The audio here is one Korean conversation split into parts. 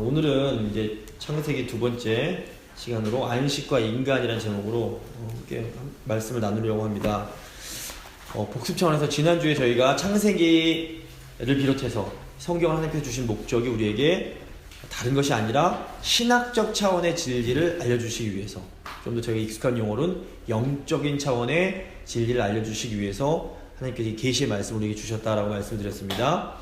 오늘은 이제 창세기 두 번째 시간으로 안식과 인간이라는 제목으로 함께 말씀을 나누려고 합니다. 복습 차원에서 지난주에 저희가 창세기를 비롯해서 성경을 하나님께서 주신 목적이 우리에게 다른 것이 아니라 신학적 차원의 진리를 알려주시기 위해서, 좀 더 저희가 익숙한 용어로는 영적인 차원의 진리를 알려주시기 위해서 하나님께서 계시의 말씀을 우리에게 주셨다라고 말씀드렸습니다.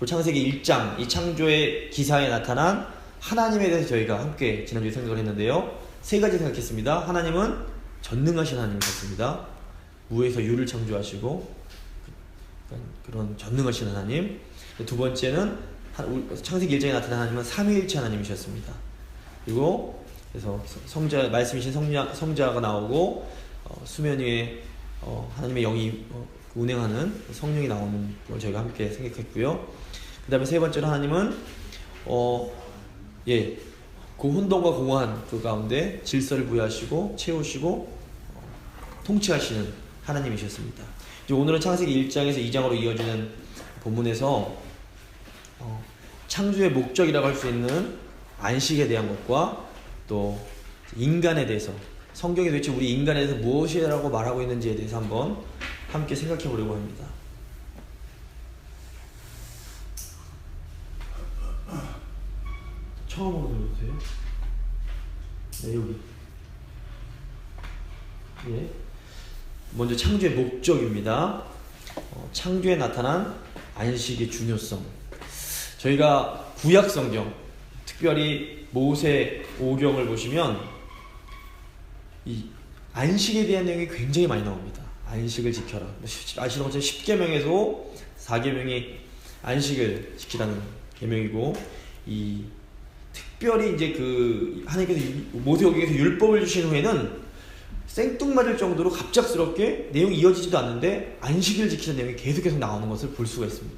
창세기 1장, 이 창조의 기사에 나타난 하나님에 대해서 저희가 함께 지난주에 생각을 했는데요. 세 가지 생각했습니다. 하나님은 전능하신 하나님이셨습니다. 무에서 유를 창조하시고 그런 전능하신 하나님. 두 번째는 창세기 1장에 나타난 하나님은 삼위일체 하나님이셨습니다. 그리고 그래서 성자, 말씀이신 성자가 나오고 수면 위에 하나님의 영이 운행하는 성령이 나오는 걸 저희가 함께 생각했고요. 그 다음에 세 번째로 하나님은 그 혼돈과 공허한 그 가운데 질서를 부여하시고 채우시고 통치하시는 하나님이셨습니다. 이제 오늘은 창세기 1장에서 2장으로 이어지는 본문에서 창조의 목적이라고 할 수 있는 안식에 대한 것과 또 인간에 대해서, 성경이 도대체 우리 인간에 대해서 무엇이라고 말하고 있는지에 대해서 한번 함께 생각해 보려고 합니다. 처음으로 들려주세요. 네, 여기. 예. 먼저 창조의 목적입니다. 창조에 나타난 안식의 중요성. 저희가 구약 성경, 특별히 모세 오경을 보시면 이 안식에 대한 내용이 굉장히 많이 나옵니다. 안식을 지켜라. 아시는 것처럼 10계명에서 4계명이 안식을 지키라는 계명이고, 이 특별히 이제 그 하나님께서 모세오경에서 율법을 주신 후에는 생뚱맞을 정도로 갑작스럽게 내용이 이어지지도 않는데 안식을 지키는 내용이 계속해서 나오는 것을 볼 수가 있습니다.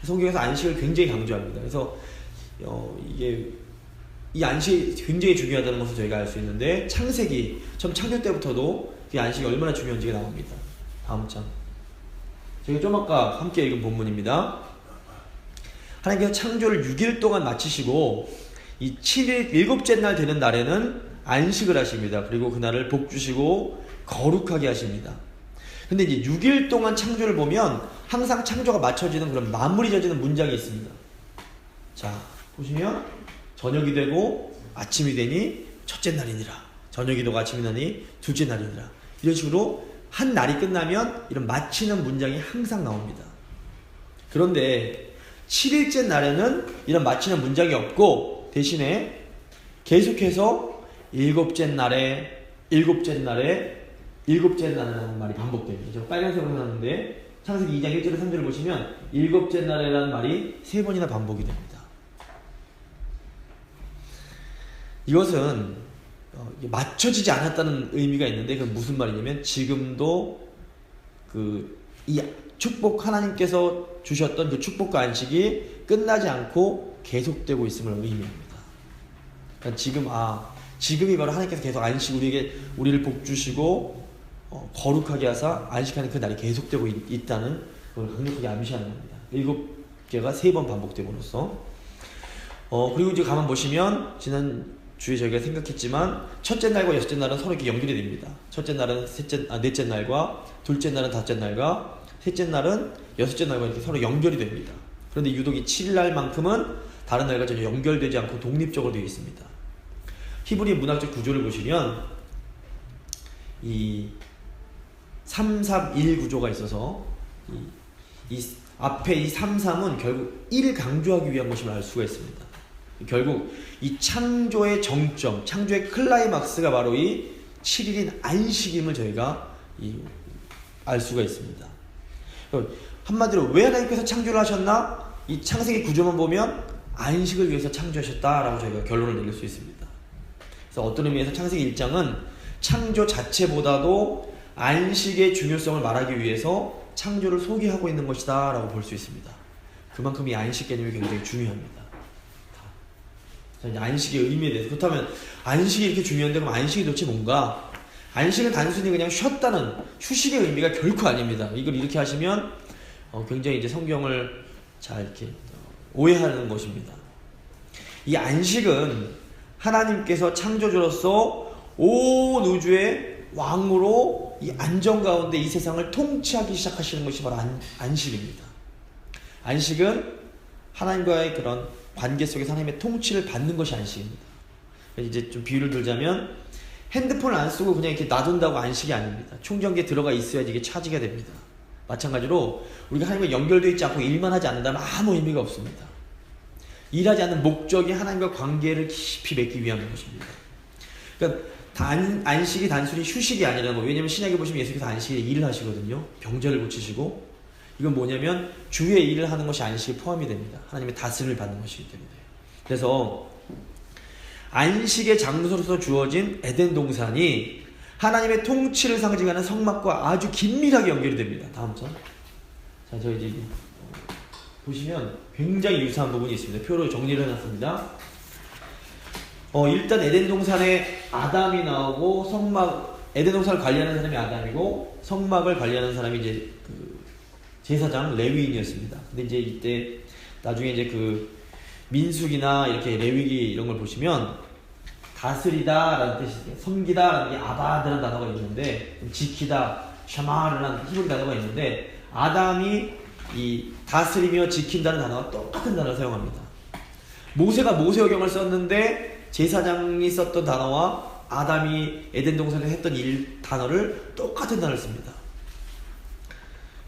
성경에서 안식을 굉장히 강조합니다. 그래서 이게 이 안식이 굉장히 중요하다는 것을 저희가 알 수 있는데, 창세기 처음 창조 때부터도 이 안식이 얼마나 중요한지가 나옵니다. 다음 장. 저희가 좀 아까 함께 읽은 본문입니다. 하나님께서 창조를 6일 동안 마치시고 이 7일, 7째 날 되는 날에는 안식을 하십니다. 그리고 그날을 복주시고 거룩하게 하십니다. 근데 이제 6일 동안 창조를 보면 항상 창조가 맞춰지는 그런 마무리 져지는 문장이 있습니다. 자, 보시면 저녁이 되고 아침이 되니 첫째 날이니라. 저녁이 되고 아침이 되니 둘째 날이니라. 이런 식으로 한 날이 끝나면 이런 마치는 문장이 항상 나옵니다. 그런데 7일째 날에는 이런 마치는 문장이 없고, 대신에 계속해서 일곱째 날에 일곱째라는 말이 반복됩니다. 저 빨간색으로 해놨는데 창세기 2장 1절에서 3절을 보시면 일곱째 날에라는 말이 3번이나 반복이 됩니다. 이것은 맞춰지지 않았다는 의미가 있는데, 그건 무슨 말이냐면 지금도 이 축복, 하나님께서 주셨던 그 축복과 안식이 끝나지 않고 계속되고 있음을 의미합니다. 그러니까 지금이 바로 하나님께서 계속 우리를 복주시고 거룩하게 하사 안식하는 그 날이 계속되고 있다는 걸 강력하게 암시하는 겁니다. 7개가 3번 반복됨으로써. 그리고 이제 가만 보시면 지난 주에 저희가 생각했지만 첫째 날과 여섯째 날은 서로 이렇게 연결이 됩니다. 첫째 날은 넷째 날과 둘째 날은 다섯째 날과 셋째 날은 여섯째 날과 이렇게 서로 연결이 됩니다. 그런데 유독 이 7일날만큼은 다른 날과 전혀 연결되지 않고 독립적으로 되어 있습니다. 히브리 문학적 구조를 보시면 이 3, 3, 1 구조가 있어서 이 앞에 이 3, 3은 결국 1을 강조하기 위한 것임을 알 수가 있습니다. 결국 이 창조의 정점, 창조의 클라이막스가 바로 이 7일인 안식임을 저희가 알 수가 있습니다. 한마디로 왜 하나님께서 창조를 하셨나? 이 창세기 구조만 보면 안식을 위해서 창조하셨다라고 저희가 결론을 내릴 수 있습니다. 그래서 어떤 의미에서 창세기 1장은 창조 자체보다도 안식의 중요성을 말하기 위해서 창조를 소개하고 있는 것이다 라고 볼 수 있습니다. 그만큼 이 안식 개념이 굉장히 중요합니다. 자, 이제 안식의 의미에 대해서. 그렇다면 안식이 이렇게 중요한데 그럼 안식이 도대체 뭔가? 안식은 단순히 그냥 쉬었다는 휴식의 의미가 결코 아닙니다. 이걸 이렇게 하시면 굉장히 이제 성경을 잘 이렇게 오해하는 것입니다. 이 안식은 하나님께서 창조주로서 온 우주의 왕으로 이 안정 가운데 이 세상을 통치하기 시작하시는 것이 바로 안식입니다. 안식은 하나님과의 그런 관계 속에서 하나님의 통치를 받는 것이 안식입니다. 이제 좀 비유를 들자면 핸드폰을 안 쓰고 그냥 이렇게 놔둔다고 안식이 아닙니다. 충전기에 들어가 있어야지 이게 차지가 됩니다. 마찬가지로 우리가 하나님과 연결되어 있지 않고 일만 하지 않는다면 아무 의미가 없습니다. 일하지 않는 목적이 하나님과 관계를 깊이 맺기 위함인 것입니다. 그러니까 안식이 단순히 휴식이 아니라는 거예요. 왜냐하면 신약에 보시면 예수께서 안식일에 일을 하시거든요. 병자를 고치시고. 이건 뭐냐면 주의 일을 하는 것이 안식에 포함이 됩니다. 하나님의 다스림을 받는 것이기 때문에. 그래서 안식의 장소로서 주어진 에덴 동산이 하나님의 통치를 상징하는 성막과 아주 긴밀하게 연결이 됩니다. 다음 장. 자, 저 이제 보시면 굉장히 유사한 부분이 있습니다. 표로 정리를 해놨습니다. 일단 에덴 동산에 아담이 나오고 에덴 동산을 관리하는 사람이 아담이고 성막을 관리하는 사람이 이제 제사장 레위인이었습니다. 근데 이제 이때 나중에 이제 민수기나 이렇게 레위기 이런 걸 보시면 다스리다라는 뜻이 섬기다라는 게 아바드라는 단어가 있는데 지키다, 샤마르라는 히브리 단어가 있는데 아담이 이 다스리며 지킨다는 단어와 똑같은 단어를 사용합니다. 모세가 모세오경을 썼는데 제사장이 썼던 단어와 아담이 에덴 동산에 했던 단어를 똑같은 단어를 씁니다.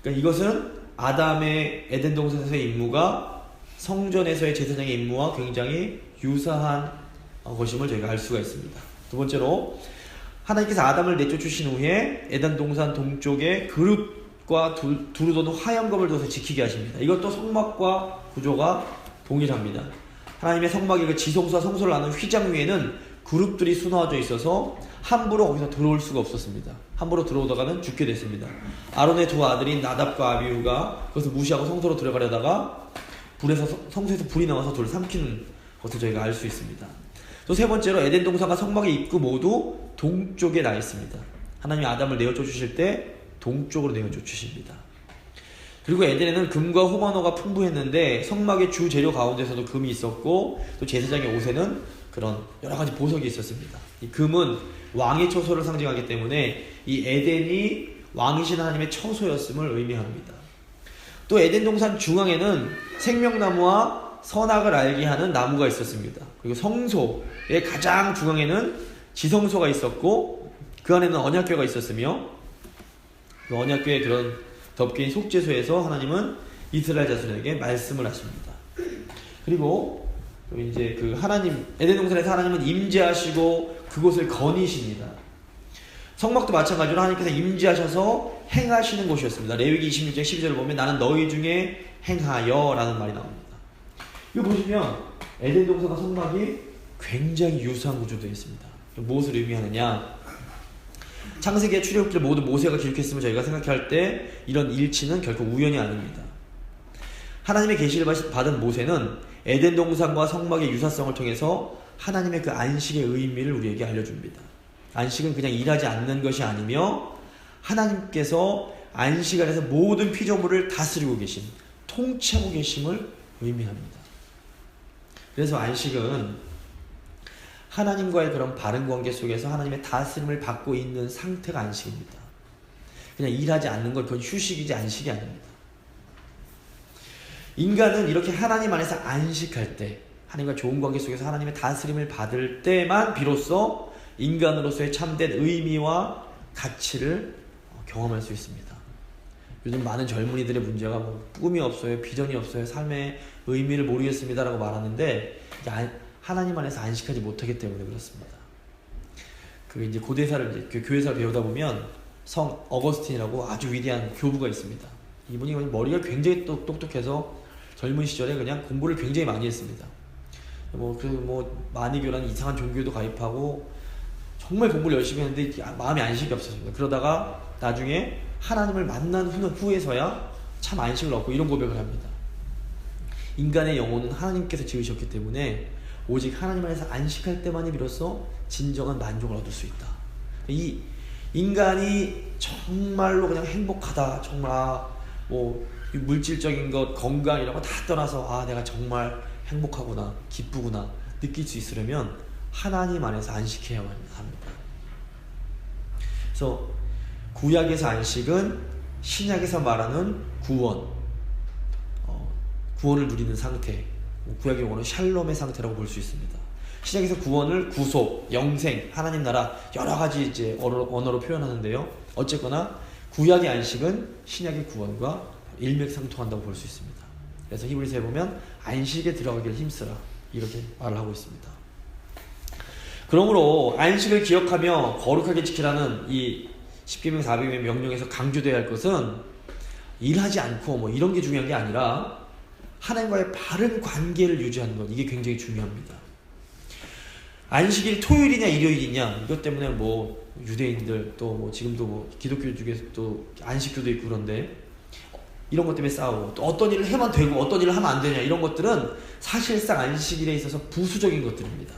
그러니까 이것은 아담의 에덴 동산에서의 임무가 성전에서의 제사장의 임무와 굉장히 유사한 것임을 저희가 알 수가 있습니다. 두 번째로 하나님께서 아담을 내쫓으신 후에 에덴 동산 동쪽에 그릇과 두루 도는 화염검을 둬서 지키게 하십니다. 이것도 성막과 구조가 동일합니다. 하나님의 성막의 그 지성소와 성소를 나눈 휘장 위에는 그룹들이 수놓아져 있어서 함부로 거기서 들어올 수가 없었습니다. 함부로 들어오다가는 죽게 됐습니다. 아론의 두 아들인 나답과 아비후가 그것을 무시하고 성소로 들어가려다가 성소에서 불이 나와서 둘을 삼키는 것을 저희가 알 수 있습니다. 또 세 번째로 에덴 동산과 성막의 입구 모두 동쪽에 나 있습니다. 하나님이 아담을 내어쫓 주실 때 동쪽으로 내어쫓 주십니다. 그리고 에덴에는 금과 호마노가 풍부했는데 성막의 주 재료 가운데서도 금이 있었고 또 제사장의 옷에는 그런 여러 가지 보석이 있었습니다. 이 금은 왕의 처소를 상징하기 때문에 이 에덴이 왕이신 하나님의 처소였음을 의미합니다. 또 에덴 동산 중앙에는 생명나무와 선악을 알게 하는 나무가 있었습니다. 그리고 성소의 가장 중앙에는 지성소가 있었고 그 안에는 언약궤가 있었으며 그 언약궤의 그런 덮개인 속죄소에서 하나님은 이스라엘 자손에게 말씀을 하십니다. 그리고 이제 에덴 동산에서 하나님은 임재하시고 그곳을 거니십니다. 성막도 마찬가지로 하나님께서 임재하셔서 행하시는 곳이었습니다. 레위기 26장 12절을 보면 나는 너희 중에 행하여 라는 말이 나옵니다. 이거 보시면 에덴 동산과 성막이 굉장히 유사한 구조되어 있습니다. 무엇을 의미하느냐? 창세기의 출애굽기를 모두 모세가 기록했음을 저희가 생각할 때 이런 일치는 결코 우연이 아닙니다. 하나님의 계시를 받은 모세는 에덴 동산과 성막의 유사성을 통해서 하나님의 그 안식의 의미를 우리에게 알려줍니다. 안식은 그냥 일하지 않는 것이 아니며 하나님께서 안식 안에서 모든 피조물을 다스리고 계신, 통치하고 계심을 의미합니다. 그래서 안식은 하나님과의 그런 바른 관계 속에서 하나님의 다스림을 받고 있는 상태가 안식입니다. 그냥 일하지 않는 건 그건 휴식이지 안식이 아닙니다. 인간은 이렇게 하나님 안에서 안식할 때, 하나님과 좋은 관계 속에서 하나님의 다스림을 받을 때만 비로소 인간으로서의 참된 의미와 가치를 경험할 수 있습니다. 요즘 많은 젊은이들의 문제가 꿈이 없어요, 비전이 없어요, 삶의 의미를 모르겠습니다 라고 말하는데 하나님 안에서 안식하지 못하기 때문에 그렇습니다. 이제 고대사를 이제 교회사를 배우다 보면 성 어거스틴이라고 아주 위대한 교부가 있습니다. 이분이 머리가 굉장히 똑똑해서 젊은 시절에 그냥 공부를 굉장히 많이 했습니다. 마니교라는 이상한 종교도 가입하고 정말 공부를 열심히 했는데 마음에 안식이 없었습니다. 그러다가 나중에 하나님을 만난 후에서야 참 안식을 얻고 이런 고백을 합니다. 인간의 영혼은 하나님께서 지으셨기 때문에 오직 하나님 안에서 안식할 때만이 비로소 진정한 만족을 얻을 수 있다. 이 인간이 정말로 그냥 행복하다, 정말 물질적인 것, 건강 이런 거 다 떠나서 내가 정말 행복하구나, 기쁘구나, 느낄 수 있으려면 하나님 안에서 안식해야만 합니다. 그래서 구약에서 안식은 신약에서 말하는 구원, 구원을 누리는 상태, 구약의 용어는 샬롬의 상태라고 볼 수 있습니다. 신약에서 구원을 구속, 영생, 하나님 나라 여러 가지 이제 언어로 표현하는데요. 어쨌거나 구약의 안식은 신약의 구원과 일맥상통한다고 볼 수 있습니다. 그래서 히브리서에 보면 안식에 들어가길 힘쓰라 이렇게 말을 하고 있습니다. 그러므로 안식을 기억하며 거룩하게 지키라는 이 10계명 400의 명령에서 강조되어야 할 것은 일하지 않고 뭐 이런 게 중요한 게 아니라 하나님과의 바른 관계를 유지하는 것, 이게 굉장히 중요합니다. 안식일 토요일이냐 일요일이냐 이것 때문에 뭐 유대인들 또 뭐 지금도 뭐 기독교 중에서 또 안식교도 있고 그런데 이런 것 때문에 싸우고 또 어떤 일을 하면 되고 어떤 일을 하면 안 되냐 이런 것들은 사실상 안식일에 있어서 부수적인 것들입니다.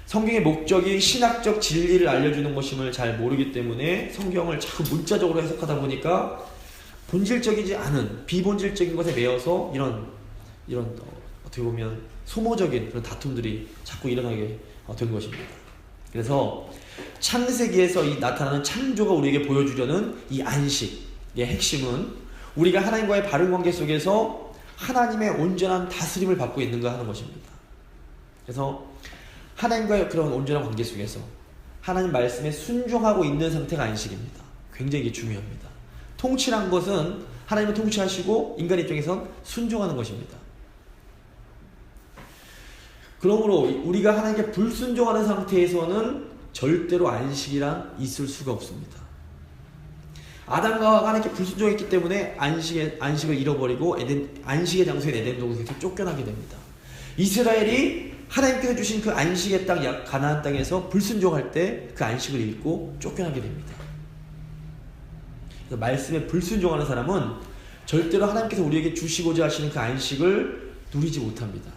성경의 목적이 신학적 진리를 알려주는 것임을 잘 모르기 때문에 성경을 자꾸 문자적으로 해석하다 보니까 본질적이지 않은 비본질적인 것에 매여서 이런 어떻게 보면 소모적인 그런 다툼들이 자꾸 일어나게 된 것입니다. 그래서 창세기에서 나타나는 창조가 우리에게 보여주려는 이 안식의 핵심은 우리가 하나님과의 바른 관계 속에서 하나님의 온전한 다스림을 받고 있는가 하는 것입니다. 그래서 하나님과의 그런 온전한 관계 속에서 하나님 말씀에 순종하고 있는 상태가 안식입니다. 굉장히 이게 중요합니다. 통치란 것은 하나님은 통치하시고 인간 입장에선 순종하는 것입니다. 그러므로 우리가 하나님께 불순종하는 상태에서는 절대로 안식이란 있을 수가 없습니다. 아담과 하나님께 불순종했기 때문에 안식을 잃어버리고 안식의 장소인 에덴 동산에서 쫓겨나게 됩니다. 이스라엘이 하나님께서 주신 그 안식의 땅 가나안 땅에서 불순종할 때 그 안식을 잃고 쫓겨나게 됩니다. 그래서 말씀에 불순종하는 사람은 절대로 하나님께서 우리에게 주시고자 하시는 그 안식을 누리지 못합니다.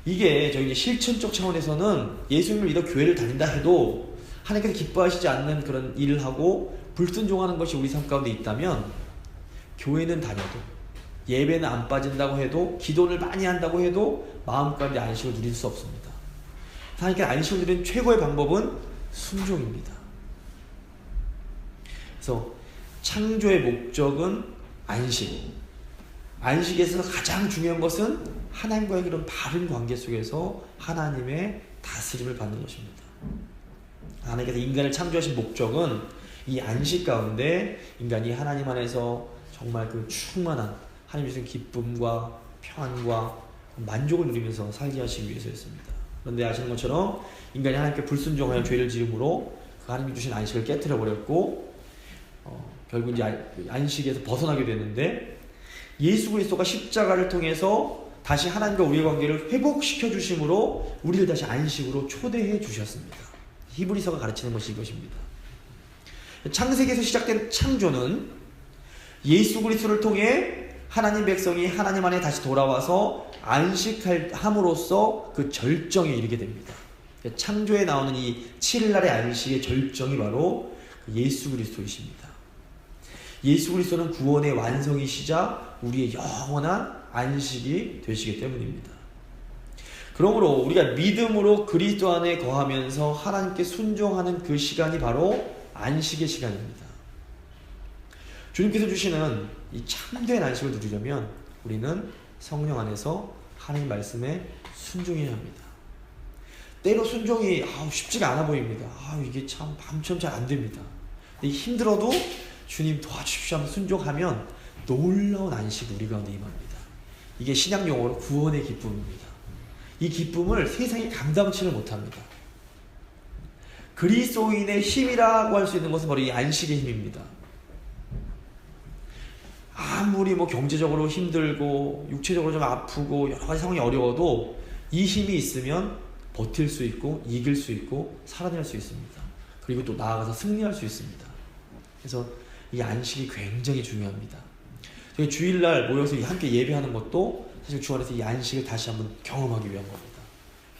이게 저희 실천적 차원에서는 예수님을 믿어 교회를 다닌다 해도 하나님께서 기뻐하시지 않는 그런 일을 하고 불순종하는 것이 우리 삶 가운데 있다면 교회는 다녀도 예배는 안 빠진다고 해도 기도를 많이 한다고 해도 마음 가운데 안식을 누릴 수 없습니다. 하나님께 안식을 누리는 최고의 방법은 순종입니다. 그래서 창조의 목적은 안식. 안식에서 가장 중요한 것은 하나님과의 그런 바른 관계 속에서 하나님의 다스림을 받는 것입니다. 하나님께서 인간을 창조하신 목적은 이 안식 가운데 인간이 하나님 안에서 정말 그 충만한 하나님 주신 기쁨과 평안과 만족을 누리면서 살게 하시기 위해서였습니다. 그런데 아시는 것처럼 인간이 하나님께 불순종하여 죄를 지음으로 그 하나님 주신 안식을 깨트려 버렸고 결국 이제 안식에서 벗어나게 되는데 예수 그리스도가 십자가를 통해서 다시 하나님과 우리의 관계를 회복시켜 주심으로 우리를 다시 안식으로 초대해 주셨습니다. 히브리서가 가르치는 것이 이것입니다. 창세기에서 시작된 창조는 예수 그리스도를 통해 하나님 백성이 하나님 안에 다시 돌아와서 안식함으로써 그 절정에 이르게 됩니다. 창조에 나오는 이 7일날의 안식의 절정이 바로 예수 그리스도이십니다. 예수 그리스도는 구원의 완성이시자 우리의 영원한 안식이 되시기 때문입니다. 그러므로 우리가 믿음으로 그리스도 안에 거하면서 하나님께 순종하는 그 시간이 바로 안식의 시간입니다. 주님께서 주시는 이 참된 안식을 누리려면 우리는 성령 안에서 하나님 말씀에 순종해야 합니다. 때로 순종이 쉽지가 않아 보입니다. 이게 참 밤처럼 잘 안 됩니다. 힘들어도 주님 도와주십시오 하면 순종하면 놀라운 안식이 우리 가운데 임합니다. 이게 신약 용어로 구원의 기쁨입니다. 이 기쁨을 세상이 감당치를 못합니다. 그리스도인의 힘이라고 할 수 있는 것은 바로 이 안식의 힘입니다. 아무리 경제적으로 힘들고 육체적으로 좀 아프고 여러 가지 상황이 어려워도 이 힘이 있으면 버틸 수 있고 이길 수 있고 살아낼 수 있습니다. 그리고 또 나아가서 승리할 수 있습니다. 그래서 이 안식이 굉장히 중요합니다. 저희 주일날 모여서 함께 예배하는 것도 사실 주 안에서 이 안식을 다시 한번 경험하기 위한 겁니다.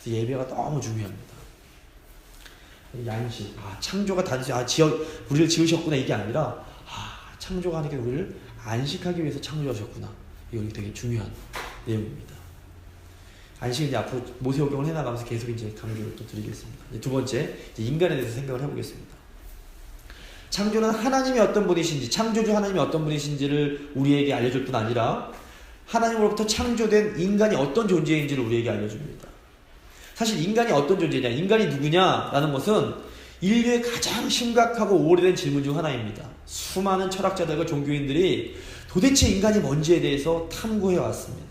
그래서 예배가 너무 중요합니다. 이 안식, 창조가 단순히 우리를 지으셨구나 이게 아니라 창조가 하나님께서 우리를 안식하기 위해서 창조하셨구나. 이건 되게 중요한 내용입니다. 안식을 이제 앞으로 모세오경을 해나가면서 계속 이제 강조를 또 드리겠습니다. 이제 두 번째, 이제 인간에 대해서 생각을 해보겠습니다. 창조는 하나님이 어떤 분이신지, 창조주 하나님이 어떤 분이신지를 우리에게 알려줄 뿐 아니라 하나님으로부터 창조된 인간이 어떤 존재인지를 우리에게 알려줍니다. 사실 인간이 어떤 존재냐, 인간이 누구냐라는 것은 인류의 가장 심각하고 오래된 질문 중 하나입니다. 수많은 철학자들과 종교인들이 도대체 인간이 뭔지에 대해서 탐구해 왔습니다.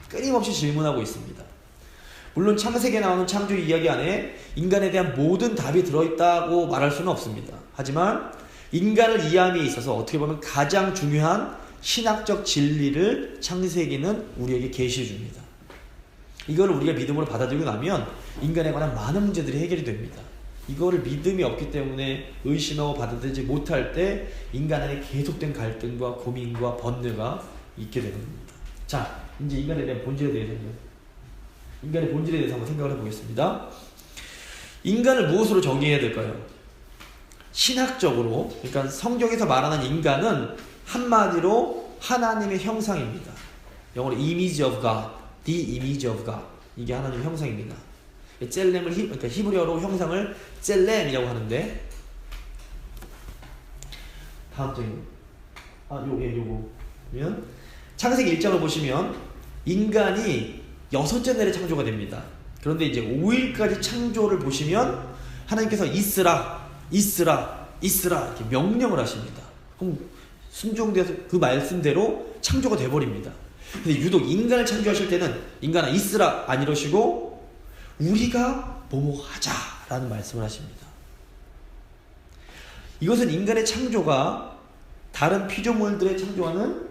끊임없이 질문하고 있습니다. 물론 창세기에 나오는 창조 이야기 안에 인간에 대한 모든 답이 들어있다고 말할 수는 없습니다. 하지만 인간을 이해함에 있어서 어떻게 보면 가장 중요한 신학적 진리를 창세기는 우리에게 계시해 줍니다. 이거를 우리가 믿음으로 받아들이고 나면 인간에 관한 많은 문제들이 해결이 됩니다. 이거를 믿음이 없기 때문에 의심하고 받아들이지 못할 때 인간 안에 계속된 갈등과 고민과 번뇌가 있게 되는 겁니다. 자, 이제 인간에 대한 본질에 대해서 한번 생각을 해보겠습니다. 인간을 무엇으로 정의해야 될까요? 신학적으로, 그러니까 성경에서 말하는 인간은 한마디로 하나님의 형상입니다. 영어로 image of God, the image of God. 이게 하나님의 형상입니다. 젤렘을 그러니까 히브리어로 형상을 젤렘이라고 하는데, 다음 장면. 요거면 창세기 1장을 보시면 인간이 6째 날에 창조가 됩니다. 그런데 이제 5일까지 창조를 보시면 하나님께서 있으라 이렇게 명령을 하십니다. 그럼 순종돼서 그 말씀대로 창조가 돼버립니다. 근데 유독 인간을 창조하실 때는 인간아 있으라 안 이러시고 우리가 뭐뭐 하자라는 말씀을 하십니다. 이것은 인간의 창조가 다른 피조물들의 창조와는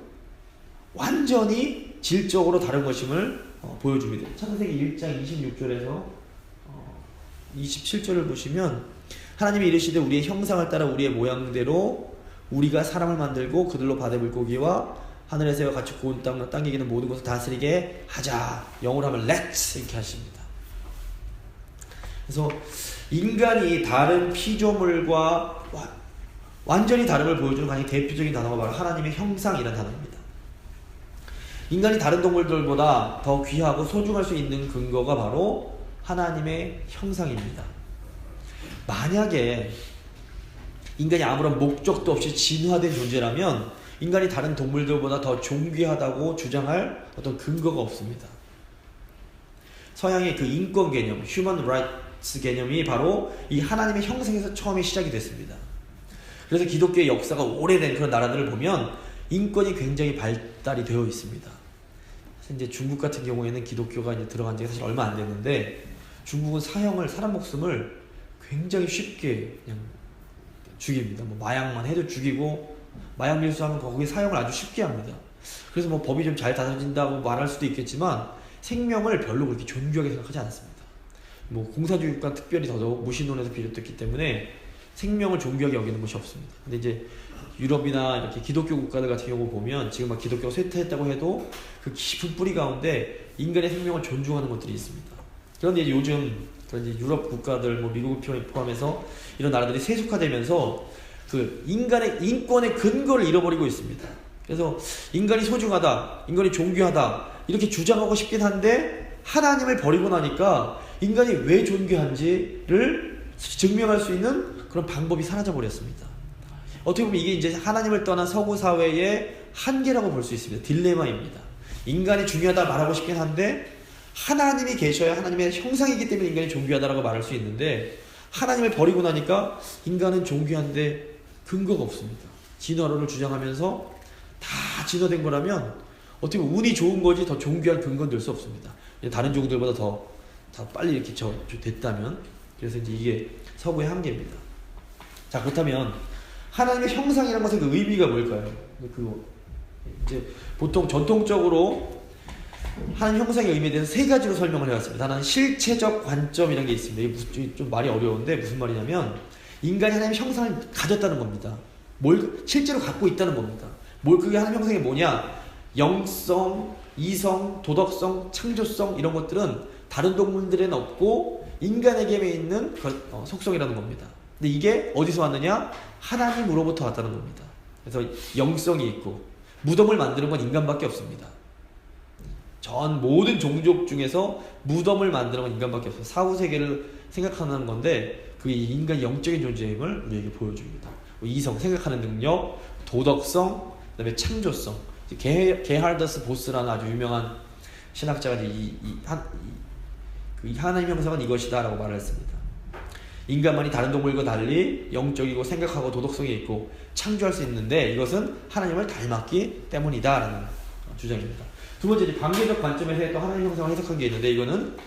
완전히 질적으로 다른 것임을 보여줍니다. 창세기 1장 26절에서 27절을 보시면 하나님이 이르시되 우리의 형상을 따라 우리의 모양대로 우리가 사람을 만들고 그들로 바다 물고기와 하늘의 새와 같이 고운 땅에 기는 모든 것을 다스리게 하자. 영어로 하면 let's 이렇게 하십니다. 그래서 인간이 다른 피조물과 완전히 다름을 보여주는 가장 대표적인 단어가 바로 하나님의 형상이라는 단어입니다. 인간이 다른 동물들보다 더 귀하고 소중할 수 있는 근거가 바로 하나님의 형상입니다. 만약에 인간이 아무런 목적도 없이 진화된 존재라면 인간이 다른 동물들보다 더 존귀하다고 주장할 어떤 근거가 없습니다. 서양의 그 인권 개념, Human Rights 개념이 바로 이 하나님의 형상에서 처음에 시작이 됐습니다. 그래서 기독교의 역사가 오래된 그런 나라들을 보면 인권이 굉장히 발달이 되어 있습니다. 이제 중국 같은 경우에는 기독교가 이제 들어간 지가 사실 얼마 안 됐는데 중국은 사람 목숨을 굉장히 쉽게 그냥 죽입니다. 뭐 마약만 해도 죽이고 마약 밀수하면 거기 사형을 아주 쉽게 합니다. 그래서 뭐 법이 좀 잘 다져진다고 말할 수도 있겠지만 생명을 별로 그렇게 존귀하게 생각하지 않습니다. 뭐 공사주의 국가 특별히 더더욱 무신론에서 비롯됐기 때문에 생명을 존귀하게 여기는 것이 없습니다. 근데 이제 유럽이나 이렇게 기독교 국가들 같은 경우 보면 지금 막 기독교가 쇠퇴했다고 해도 그 깊은 뿌리 가운데 인간의 생명을 존중하는 것들이 있습니다. 그런데 이제 요즘 이제 유럽 국가들, 뭐 미국을 포함해서 이런 나라들이 세속화되면서 그 인간의 인권의 근거를 잃어버리고 있습니다. 그래서 인간이 소중하다, 인간이 존귀하다 이렇게 주장하고 싶긴 한데 하나님을 버리고 나니까 인간이 왜 존귀한지를 증명할 수 있는 그런 방법이 사라져 버렸습니다. 어떻게 보면 이게 이제 하나님을 떠난 서구 사회의 한계라고 볼 수 있습니다. 딜레마입니다. 인간이 중요하다 말하고 싶긴 한데 하나님이 계셔야 하나님의 형상이기 때문에 인간이 존귀하다라고 말할 수 있는데 하나님을 버리고 나니까 인간은 존귀한데 근거가 없습니다. 진화론을 주장하면서 다 진화된 거라면 어떻게 보면 운이 좋은 거지 더 존귀한 근거는 될 수 없습니다. 다른 종들보다 더 빨리 이렇게 됐다면. 그래서 이제 이게 서구의 한계입니다. 자, 그렇다면 하나님의 형상이라는 것의 그 의미가 뭘까요? 이제 보통 전통적으로 하나님 형상의 의미에 대해서 세 가지로 설명을 해왔습니다. 하나는 실체적 관점이라는 게 있습니다. 이게 좀 말이 어려운데 무슨 말이냐면 인간이 하나님의 형상을 가졌다는 겁니다. 실제로 갖고 있다는 겁니다. 그게 하나님 형상이 뭐냐? 영성, 이성, 도덕성, 창조성 이런 것들은 다른 동물들에는 없고 인간에게 있는 속성이라는 겁니다. 근데 이게 어디서 왔느냐? 하나님으로부터 왔다는 겁니다. 그래서 영성이 있고 무덤을 만드는 건 인간밖에 없습니다. 전 모든 종족 중에서 무덤을 만드는 건 인간밖에 없어요. 사후 세계를 생각하는 건데 그게 인간의 영적인 존재임을 우리에게 보여줍니다. 이성, 생각하는 능력, 도덕성, 그다음에 창조성. 게하르더스 보스라는 아주 유명한 신학자가 하나님 형상은 이것이다라고 말을 했습니다. 인간만이 다른 동물과 달리 영적이고 생각하고 도덕성이 있고 창조할 수 있는데 이것은 하나님을 닮았기 때문이다라는 주장입니다. 두 번째, 관계적 관점에서 또 하나님 형상을 해석한 게 있는데 이거는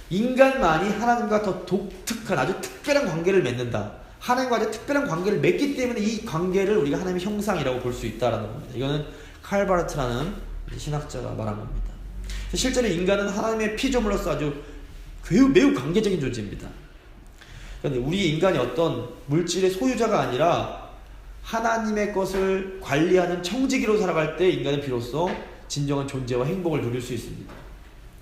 인간만이 하나님과 더 독특한 아주 특별한 관계를 맺는다. 하나님과 아주 특별한 관계를 맺기 때문에 이 관계를 우리가 하나님의 형상이라고 볼 수 있다라는 겁니다. 이거는 칼바르트라는 신학자가 말한 겁니다. 실제로 인간은 하나님의 피조물로서 아주 매우 관계적인 존재입니다. 그런데 우리 인간이 어떤 물질의 소유자가 아니라 하나님의 것을 관리하는 청지기로 살아갈 때 인간은 비로소 진정한 존재와 행복을 누릴 수 있습니다.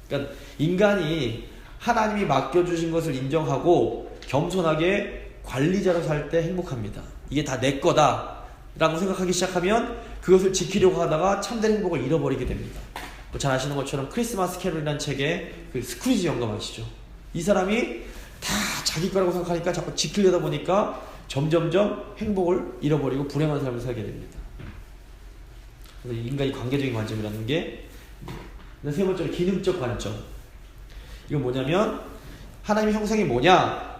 그러니까 인간이 하나님이 맡겨주신 것을 인정하고 겸손하게 관리자로 살 때 행복합니다. 이게 다 내 거다 라고 생각하기 시작하면 그것을 지키려고 하다가 참된 행복을 잃어버리게 됩니다. 잘 아시는 것처럼 크리스마스 캐롤이라는 책에 그 스크루지 영감 아시죠? 이 사람이 다 자기 거라고 생각하니까 자꾸 지키려다 보니까 점점점 행복을 잃어버리고 불행한 삶을 살게 됩니다. 그래서 인간이 관계적인 관점이라는 게 세 번째로 기능적 관점. 이건 뭐냐면 하나님의 형상이 뭐냐?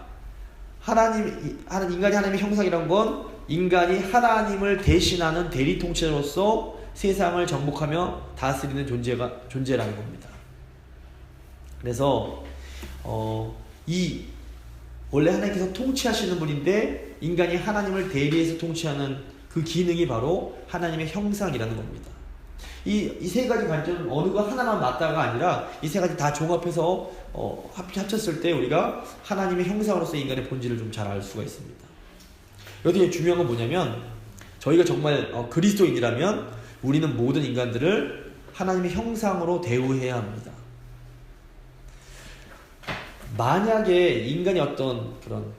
인간이 하나님의 형상이란 건 인간이 하나님을 대신하는 대리 통치자로서 세상을 정복하며 다스리는 존재라는 겁니다. 그래서 원래 하나님께서 통치하시는 분인데 인간이 하나님을 대리해서 통치하는 그 기능이 바로 하나님의 형상이라는 겁니다. 이 세 가지 관점은 어느 거 하나만 맞다가 아니라 이 세 가지 다 종합해서 합쳤을 때 우리가 하나님의 형상으로서 인간의 본질을 좀 잘 알 수가 있습니다. 여기 중요한 건 뭐냐면 저희가 정말 그리스도인이라면 우리는 모든 인간들을 하나님의 형상으로 대우해야 합니다. 만약에 인간이 어떤 그런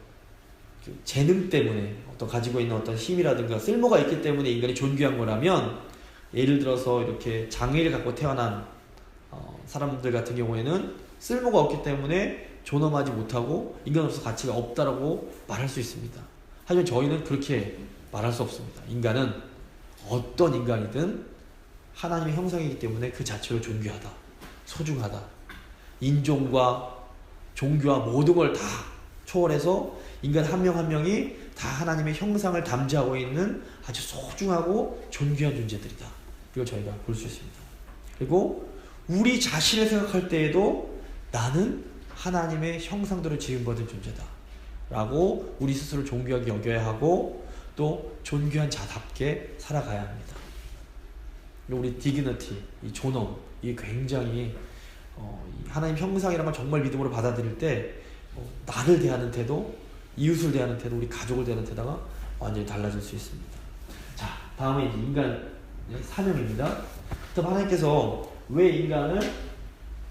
재능 때문에 가지고 있는 어떤 힘이라든가 쓸모가 있기 때문에 인간이 존귀한 거라면, 예를 들어서 이렇게 장애를 갖고 태어난 사람들 같은 경우에는 쓸모가 없기 때문에 존엄하지 못하고 인간으로서 가치가 없다라고 말할 수 있습니다. 하지만 저희는 그렇게 말할 수 없습니다. 인간은 어떤 인간이든 하나님의 형상이기 때문에 그 자체로 존귀하다, 소중하다. 인종과 종교와 모든 걸 다 초월해서 인간 한 명 한 명이 다 하나님의 형상을 담지하고 있는 아주 소중하고 존귀한 존재들이다. 이걸 저희가 볼 수 있습니다. 그리고 우리 자신을 생각할 때에도 나는 하나님의 형상대로 지음받은 존재다 라고 우리 스스로를 존귀하게 여겨야 하고 또 존귀한 자답게 살아가야 합니다. 우리 디그니티, 이 존엄, 이게 굉장히 하나님 형상이란 걸 정말 믿음으로 받아들일 때 나를 대하는 태도, 이웃을 대하는 태도, 우리 가족을 대하는 태도가 완전히 달라질 수 있습니다. 자, 다음에 이제 인간의 사명입니다. 하나님께서 왜 인간을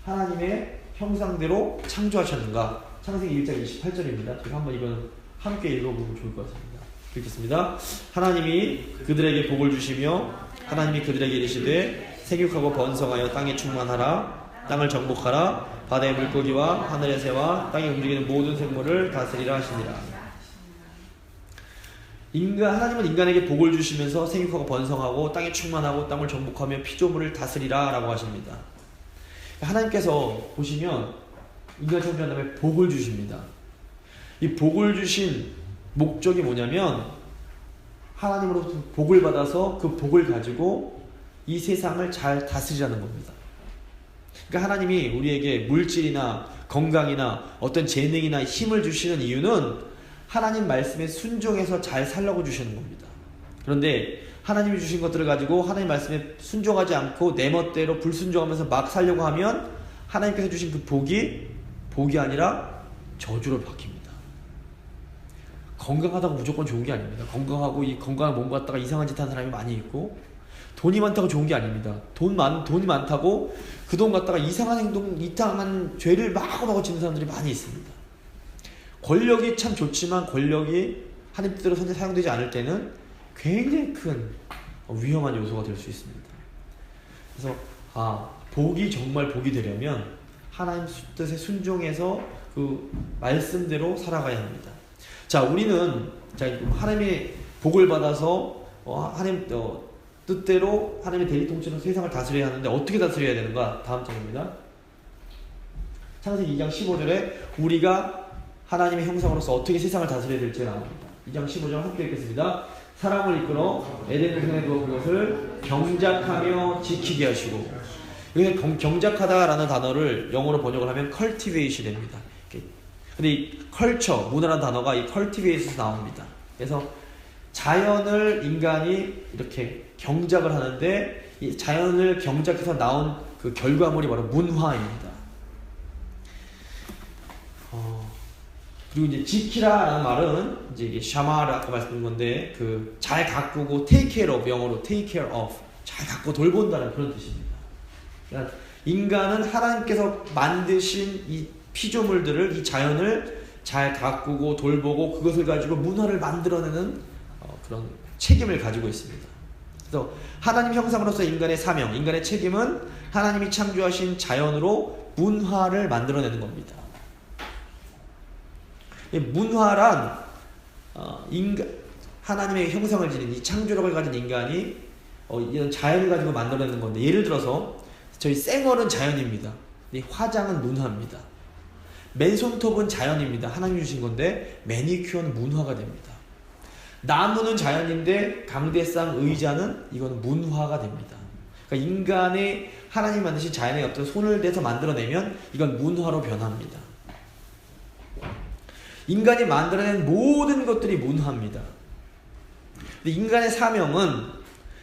하나님의 형상대로 창조하셨는가? 창세기 1장 28절입니다. 제가 한번 이건 함께 읽어보면 좋을 것 같습니다. 읽겠습니다. 하나님이 그들에게 복을 주시며 하나님이 그들에게 이르시되 생육하고 번성하여 땅에 충만하라. 땅을 정복하라. 바다의 물고기와 하늘의 새와 땅에 움직이는 모든 생물을 다스리라 하시니라. 하나님은 인간에게 복을 주시면서 생육하고 번성하고 땅에 충만하고 땅을 정복하며 피조물을 다스리라 라고 하십니다. 하나님께서 보시면 인간을 창조한 다음에 복을 주십니다. 이 복을 주신 목적이 뭐냐면 하나님으로부터 복을 받아서 그 복을 가지고 이 세상을 잘 다스리라는 겁니다. 그러니까 하나님이 우리에게 물질이나 건강이나 어떤 재능이나 힘을 주시는 이유는 하나님 말씀에 순종해서 잘 살라고 주시는 겁니다. 그런데 하나님이 주신 것들을 가지고 하나님 말씀에 순종하지 않고 내 멋대로 불순종하면서 막 살려고 하면 하나님께서 주신 그 복이 아니라 저주로 바뀝니다. 건강하다고 무조건 좋은 게 아닙니다. 건강하고 이 건강한 몸 갖다가 이상한 짓 하는 사람이 많이 있고, 돈이 많다고 좋은 게 아닙니다. 돈이 많다고 그 돈 갖다가 이상한 행동, 이상한 죄를 마구마구 짓는 사람들이 많이 있습니다. 권력이 참 좋지만 권력이 하나님 뜻대로 사용되지 않을 때는 굉장히 큰 위험한 요소가 될 수 있습니다. 그래서 복이 정말 복이 되려면 하나님 뜻에 순종해서 그 말씀대로 살아가야 합니다. 자, 우리는 하나님의 복을 받아서 하나님 뜻대로 하나님의 대리 통치로 세상을 다스려야 하는데 어떻게 다스려야 되는가? 다음 장입니다. 창세기 2장 15절에 우리가 하나님의 형상으로서 어떻게 세상을 다스려야 될지 나옵니다. 2장 15절 함께 읽겠습니다. 사람을 이끌어 에덴 동산에 두어 그것을 경작하며 지키게 하시고, 여기서 경작하다라는 단어를 영어로 번역을 하면 cultivate이 됩니다. 근데 이 culture, 문화라는 단어가 이 cultivate에서 나옵니다. 그래서 자연을 인간이 이렇게 경작을 하는데 이 자연을 경작해서 나온 그 결과물이 바로 문화입니다. 그리고 이제 지키라라는 말은 이제 이게 샤마르 아까 말씀드린 건데 그 잘 가꾸고 take care of, 영어로 take care of, 잘 가꾸고 돌본다는 그런 뜻입니다. 그러니까 인간은 하나님께서 만드신 이 피조물들을, 이 자연을 잘 가꾸고 돌보고 그것을 가지고 문화를 만들어내는 그런 책임을 가지고 있습니다. 그래서 하나님 형상으로서 인간의 사명, 인간의 책임은 하나님이 창조하신 자연으로 문화를 만들어내는 겁니다. 문화란 하나님의 형상을 지닌 이 창조력을 가진 인간이 이런 자연을 가지고 만들어내는 건데, 예를 들어서 저희 생얼은 자연입니다. 화장은 문화입니다. 맨손톱은 자연입니다. 하나님이 주신 건데 매니큐어는 문화가 됩니다. 나무는 자연인데 강대상, 의자는 이거는 문화가 됩니다. 그러니까 인간의 하나님 만드신 자연의 어떤 손을 대서 만들어내면 이건 문화로 변합니다. 인간이 만들어낸 모든 것들이 문화입니다. 근데 인간의 사명은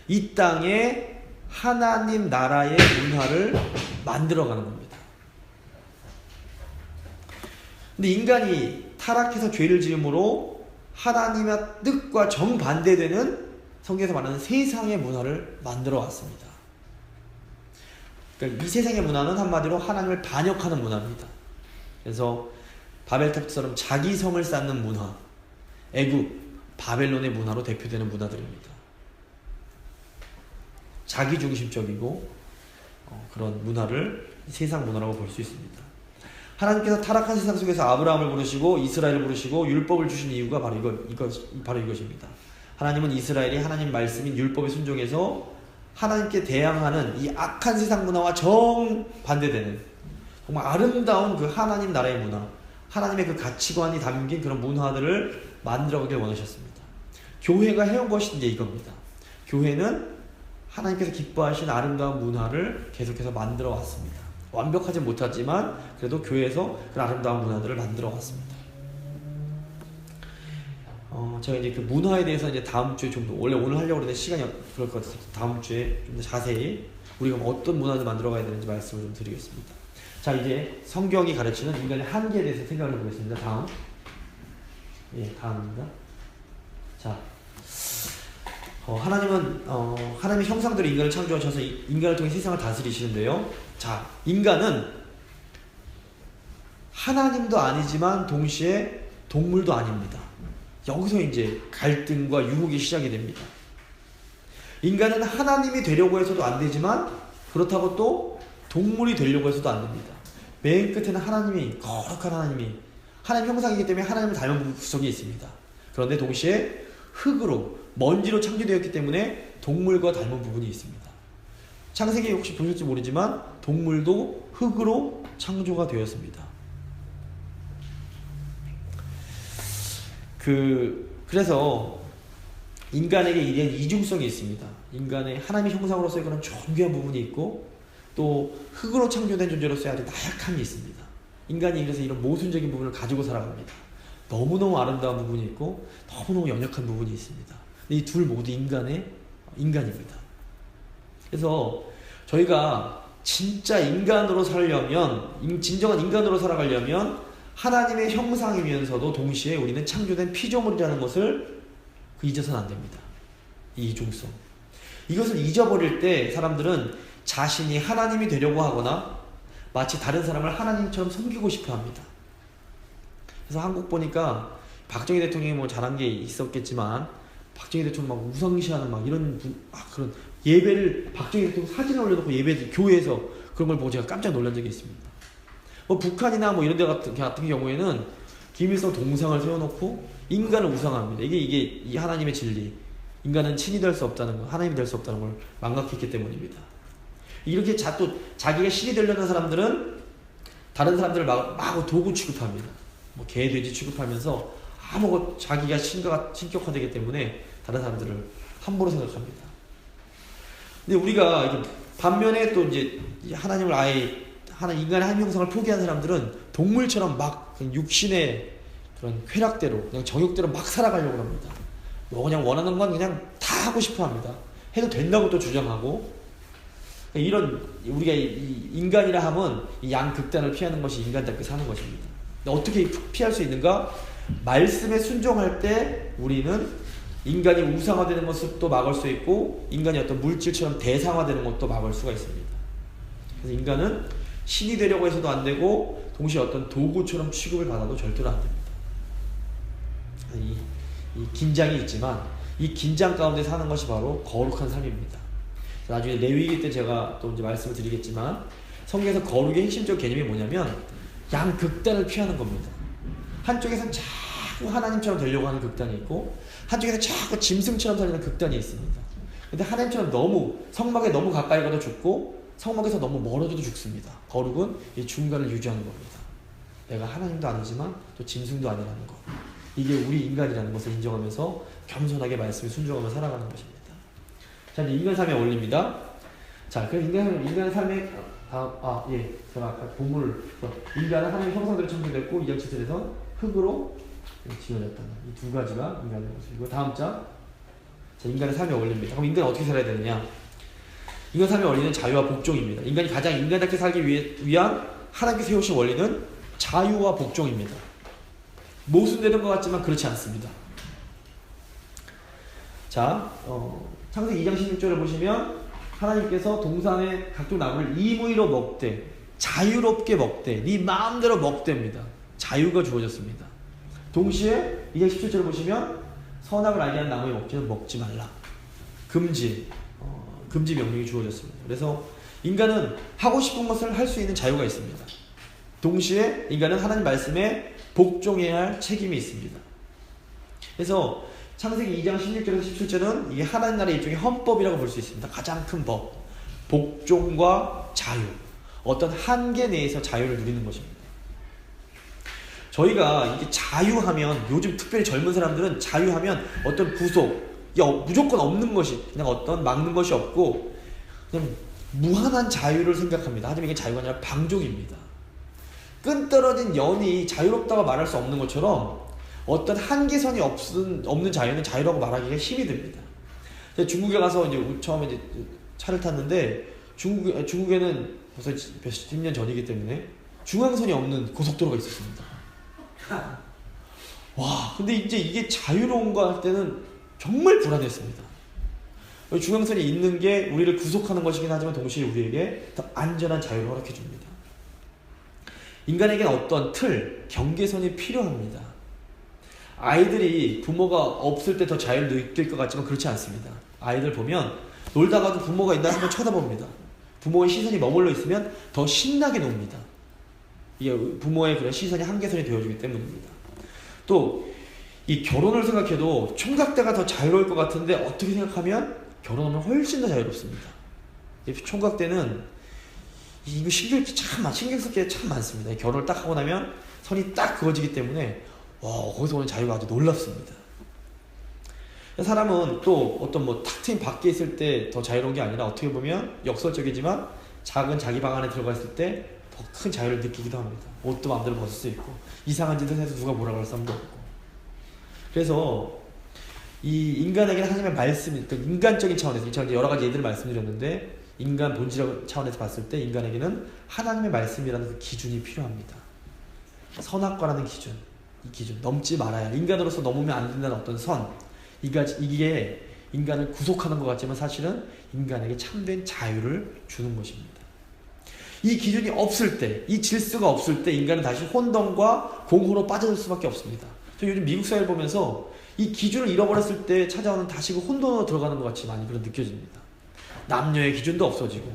이 땅에 하나님 나라의 문화를 만들어가는 겁니다. 근데 인간이 타락해서 죄를 지음으로 하나님의 뜻과 정반대되는 성경에서 말하는 세상의 문화를 만들어 왔습니다. 그러니까 이 세상의 문화는 한마디로 하나님을 반역하는 문화입니다. 그래서 바벨탑처럼 자기 성을 쌓는 문화, 애굽, 바벨론의 문화로 대표되는 문화들입니다. 자기중심적이고 그런 문화를 세상 문화라고 볼 수 있습니다. 하나님께서 타락한 세상 속에서 아브라함을 부르시고 이스라엘을 부르시고 율법을 주신 이유가 바로 이것입니다. 하나님은 이스라엘이 하나님 말씀인 율법에 순종해서 하나님께 대항하는 이 악한 세상 문화와 정반대되는 정말 아름다운 그 하나님 나라의 문화, 하나님의 그 가치관이 담긴 그런 문화들을 만들어가길 원하셨습니다. 교회가 해온 것이 이제 이겁니다. 교회는 하나님께서 기뻐하신 아름다운 문화를 계속해서 만들어 왔습니다. 완벽하지 못하지만 그래도 교회에서 그런 아름다운 문화들을 만들어 왔습니다. 제가 이제 그 문화에 대해서 이제 다음 주에 좀 더, 원래 오늘 하려고 했는데 시간이 그럴 것 같아서 다음 주에 좀 더 자세히 우리가 어떤 문화를 만들어 가야 되는지 말씀을 좀 드리겠습니다. 자, 이제 성경이 가르치는 인간의 한계에 대해서 생각을 해보겠습니다. 다음입니다. 자, 하나님은 하나님의 형상대로 인간을 창조하셔서 인간을 통해 세상을 다스리시는데요. 자, 인간은 하나님도 아니지만 동시에 동물도 아닙니다. 여기서 이제 갈등과 유혹이 시작이 됩니다. 인간은 하나님이 되려고 해서도 안 되지만 그렇다고 또 동물이 되려고 해서도 안 됩니다. 맨 끝에는 하나님이, 거룩한 하나님이 하나님 형상이기 때문에 하나님을 닮은 구석이 있습니다. 그런데 동시에 흙으로, 먼지로 창조되었기 때문에 동물과 닮은 부분이 있습니다. 창세기 혹시 보실지 모르지만 동물도 흙으로 창조가 되었습니다. 그래서 인간에게 이런 이중성이 있습니다. 인간의 하나님의 형상으로서의 그런 존귀한 부분이 있고 또 흙으로 창조된 존재로서의 아주 나약함이 있습니다. 인간이 그래서 이런 모순적인 부분을 가지고 살아갑니다. 너무너무 아름다운 부분이 있고 너무너무 연약한 부분이 있습니다. 이 둘 모두 인간입니다. 그래서 저희가 진짜 인간으로 살려면, 진정한 인간으로 살아가려면 하나님의 형상이면서도 동시에 우리는 창조된 피조물이라는 것을 잊어서는 안 됩니다. 이 이중성. 이것을 잊어버릴 때 사람들은 자신이 하나님이 되려고 하거나 마치 다른 사람을 하나님처럼 섬기고 싶어 합니다. 그래서 한국 보니까 박정희 대통령이 뭐 잘한 게 있었겠지만 박정희 대통령 막 우상시하는 막 이런 그런 예배를 박정희 대통령 사진을 올려놓고 예배 교회에서 그런 걸 보고 제가 깜짝 놀란 적이 있습니다. 뭐 북한이나 뭐 이런 데 같은 경우에는 김일성 동상을 세워놓고 인간을 우상합니다. 이게 이 하나님의 진리. 인간은 신이 될 수 없다는 거, 하나님이 될 수 없다는 걸 망각했기 때문입니다. 이렇게 또 자기가 신이 되려는 사람들은 다른 사람들을 마구 도구 취급합니다. 뭐 개, 돼지 취급하면서 아무것도 자기가 신격화되기 때문에 다른 사람들을 함부로 생각합니다. 근데 우리가 반면에 또 이제 하나님을 아예 인간의 한 형상을 포기한 사람들은 동물처럼 막 육신의 그런 쾌락대로 그냥 정욕대로 막 살아가려고 합니다. 뭐 그냥 원하는 건 그냥 다 하고 싶어 합니다. 해도 된다고 또 주장하고, 이런 우리가 이 인간이라 함은 이 양극단을 피하는 것이 인간답게 사는 것입니다. 어떻게 피할 수 있는가? 말씀에 순종할 때 우리는 인간이 우상화되는 것도 막을 수 있고 인간이 어떤 물질처럼 대상화되는 것도 막을 수가 있습니다. 그래서 인간은 신이 되려고 해서도 안 되고 동시에 어떤 도구처럼 취급을 받아도 절대로 안 됩니다. 이 긴장이 있지만 이 긴장 가운데 사는 것이 바로 거룩한 삶입니다. 나중에 레위기 때 제가 또 이제 말씀을 드리겠지만 성경에서 거룩의 핵심적 개념이 뭐냐면 양극단을 피하는 겁니다. 한쪽에서는 자꾸 하나님처럼 되려고 하는 극단이 있고 한쪽에서 자꾸 짐승처럼 살리는 극단이 있습니다. 근데 하나님처럼 성막에 너무 가까이 가도 죽고 성막에서 너무 멀어져도 죽습니다. 거룩은 이 중간을 유지하는 겁니다. 내가 하나님도 아니지만 또 짐승도 아니라는 것. 이게 우리 인간이라는 것을 인정하면서 겸손하게 말씀에 순종하며 살아가는 것입니다. 자, 이제 인간 삶의 원리입니다. 자, 그럼 인간의 삶의 제가 아까 본문을 인간은 하나님의 형상대로 창조됐고 2장 7절에서 흙으로 지어졌다는 이 두 가지가 인간의 모습이고, 다음 장. 자, 인간의 삶의 원리입니다. 그럼 인간은 어떻게 살아야 되느냐? 인간 삶의 원리는 자유와 복종입니다. 인간이 가장 인간답게 살기 위한 하나님께 세우신 원리는 자유와 복종입니다. 모순되는 것 같지만 그렇지 않습니다. 자, 창세기 2장 16절을 보시면 하나님께서 동산의 각종 나무를 임의로 먹되 자유롭게 먹되 네 마음대로 먹됩니다. 자유가 주어졌습니다. 동시에 2장 17절을 보시면 선악을 알게 하는 나무에 먹지 말라. 금지 명령이 주어졌습니다. 그래서 인간은 하고 싶은 것을 할 수 있는 자유가 있습니다. 동시에 인간은 하나님 말씀에 복종해야 할 책임이 있습니다. 그래서 창세기 2장 16절에서 17절은 이게 하나님 나라의 일종의 헌법이라고 볼 수 있습니다. 가장 큰 법. 복종과 자유. 어떤 한계 내에서 자유를 누리는 것입니다. 저희가 이게 자유하면, 요즘 특별히 젊은 사람들은 자유하면 어떤 구속, 무조건 없는 것이, 그냥 어떤 막는 것이 없고 그냥 무한한 자유를 생각합니다. 하지만 이게 자유가 아니라 방종입니다. 끈떨어진 연이 자유롭다고 말할 수 없는 것처럼 어떤 한계선이 없는 자유는 자유라고 말하기가 힘이 듭니다. 제가 중국에 가서 처음에 차를 탔는데 중국에는 벌써 몇십 년 전이기 때문에 중앙선이 없는 고속도로가 있었습니다. 와, 근데 이제 이게 자유로운가 할 때는 정말 불안했습니다. 중앙선이 있는 게 우리를 구속하는 것이긴 하지만 동시에 우리에게 더 안전한 자유를 허락해 줍니다. 인간에게는 어떤 틀, 경계선이 필요합니다. 아이들이 부모가 없을 때 더 자유를 느낄 것 같지만 그렇지 않습니다. 아이들 보면 놀다가도 부모가 있나 한번 쳐다봅니다. 부모의 시선이 머물러 있으면 더 신나게 놉니다. 이게 부모의 그런 시선이 한계선이 되어주기 때문입니다. 또 이 결혼을 생각해도 총각때가 더 자유로울 것 같은데 어떻게 생각하면 결혼하면 훨씬 더 자유롭습니다. 총각때는 이거 신경 쓸 게 참 많습니다. 결혼을 딱 하고 나면 선이 딱 그어지기 때문에 거기서 오는 자유가 아주 놀랍습니다. 사람은 또 어떤 탁 트인 밖에 있을 때 더 자유로운 게 아니라 어떻게 보면 역설적이지만 작은 자기 방 안에 들어가 있을 때 더 큰 자유를 느끼기도 합니다. 옷도 마음대로 벗을 수 있고 이상한 짓을 해서 누가 뭐라고 할 사람도 없고. 그래서 이 인간에게는 하나님의 말씀이, 인간적인 차원에서 제가 여러 가지 예들을 말씀드렸는데 인간 본질 차원에서 봤을 때 인간에게는 하나님의 말씀이라는 그 기준이 필요합니다. 선악과라는 기준, 이 기준 넘지 말아야, 인간으로서 넘으면 안 된다는 어떤 선, 이게 인간을 구속하는 것 같지만 사실은 인간에게 참된 자유를 주는 것입니다. 이 기준이 없을 때, 이 질서가 없을 때 인간은 다시 혼돈과 공허로 빠져들 수밖에 없습니다. 저 요즘 미국 사회를 보면서 이 기준을 잃어버렸을 때 찾아오는 다시 그 혼돈으로 들어가는 것 같이 많이 그런 느껴집니다. 남녀의 기준도 없어지고